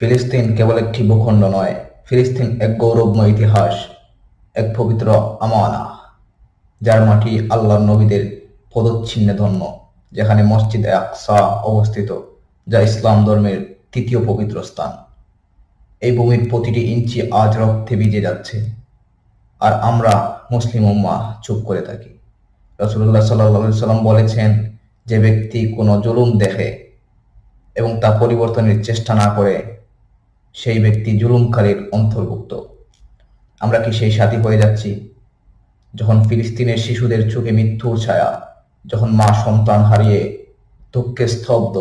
ফিলিস্তিন কেবল একটি ভূখণ্ড নয়, ফিলিস্তিন এক গৌরবময় ইতিহাস, এক পবিত্র আমানা, যার মাটি আল্লাহর নবীদের পদচিহ্নে ধন্য, যেখানে মসজিদে আকসা অবস্থিত, যা ইসলাম ধর্মের তৃতীয় পবিত্র স্থান। এই ভূমির প্রতিটি ইঞ্চি আজ রক্তে ভিজে যাচ্ছে, আর আমরা মুসলিম উম্মাহ চুপ করে থাকি। রাসূলুল্লাহ সাল্লাল্লাহু আলাইহি সাল্লাম বলেছেন, যে ব্যক্তি কোনো জুলুম দেখে এবং তা পরিবর্তনের চেষ্টা না করে, সেই ব্যক্তি জুলুমকারীর অন্তর্ভুক্ত। আমরা কি সেই সাথী হয়ে যাচ্ছি? যখন ফিলিস্তিনের শিশুদের চোখে মৃত্যুর ছায়া, যখন মা সন্তান হারিয়ে দুঃখে স্তব্ধ,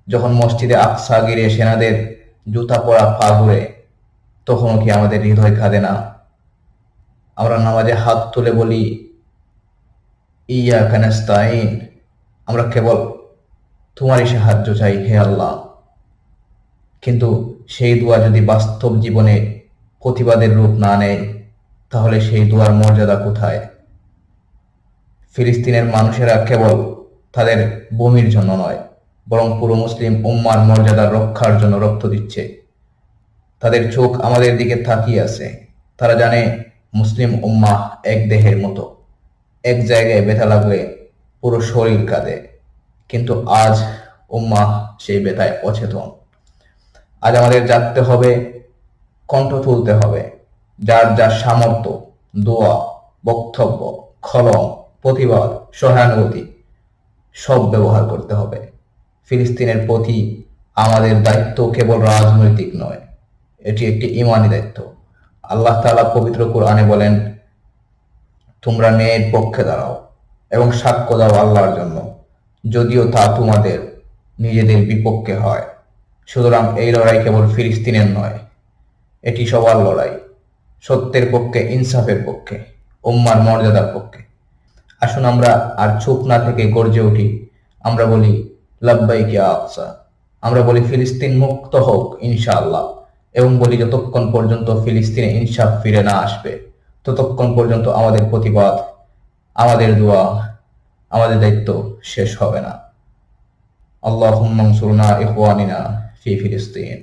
যখন মসজিদে আকসা ঘিরে সেনাদের জুতা পরা পা ঘুরে, তখনও কি আমাদের হৃদয় কাঁদে না? আমরা নামাজে হাত তুলে বলি, ইয়াকা নাস্তাইন, আমরা কেবল তোমারই সাহায্য চাই হে আল্লাহ। কিন্তু সেই দোয়া যদি বাস্তব জীবনে প্রতিবাদের রূপ না নেয়, তাহলে সেই দোয়ার মর্যাদা কোথায়? ফিলিস্তিনের মানুষেরা কেবল তাদের ভূমির জন্য নয়, বরং পুরো মুসলিম উম্মার মর্যাদা রক্ষার জন্য রক্ত দিচ্ছে। তাদের চোখ আমাদের দিকে তাকিয়ে আছে। তারা জানে মুসলিম উম্মাহ এক দেহের মতো, এক জায়গায় ব্যথা লাগলে পুরো শরীর কাঁদে। কিন্তু আজ উম্মাহ সেই ব্যথায় অচেতন। আজ আমাদের জাগতে হবে, কণ্ঠ তুলতে হবে, যার যার সামর্থ্য, দোয়া, বক্তব্য, কলম, প্রতিবাদ, সহানুভূতি সব ব্যবহার করতে হবে। ফিলিস্তিনের প্রতি আমাদের দায়িত্ব কেবল রাজনৈতিক নয়, এটি একটি ঈমানি দায়িত্ব। আল্লাহ তাআলা পবিত্র কোরআনে বলেন, তোমরা ন্যায়ের পক্ষে দাঁড়াও এবং সাক্ষ্য দাও আল্লাহর জন্য, যদিও তা তোমাদের নিজেদের বিপক্ষে হয়। সুতরাং এই লড়াই কেবল ফিলিস্তিনের নয়, এটি সবার লড়াই, সত্যের পক্ষে, ইনসাফের পক্ষে, উম্মার মর্যাদার পক্ষে। আসুন আমরা আর চুপ না থেকে গর্জে উঠি। আমরা বলি, লাব্বাইক ইয়া আকসা। আমরা বলি, ফিলিস্তিন মুক্ত হোক ইনশাআল্লাহ। এবং বলি, যতক্ষণ পর্যন্ত ফিলিস্তিনে ইনসাফ ফিরে না আসবে, ততক্ষণ পর্যন্ত আমাদের প্রতিবাদ, আমাদের দোয়া, আমাদের দায়িত্ব শেষ হবে না। আল্লাহুম্মা আনসুরনা ইখওয়ানিনা ফি ফিলিস্তিন।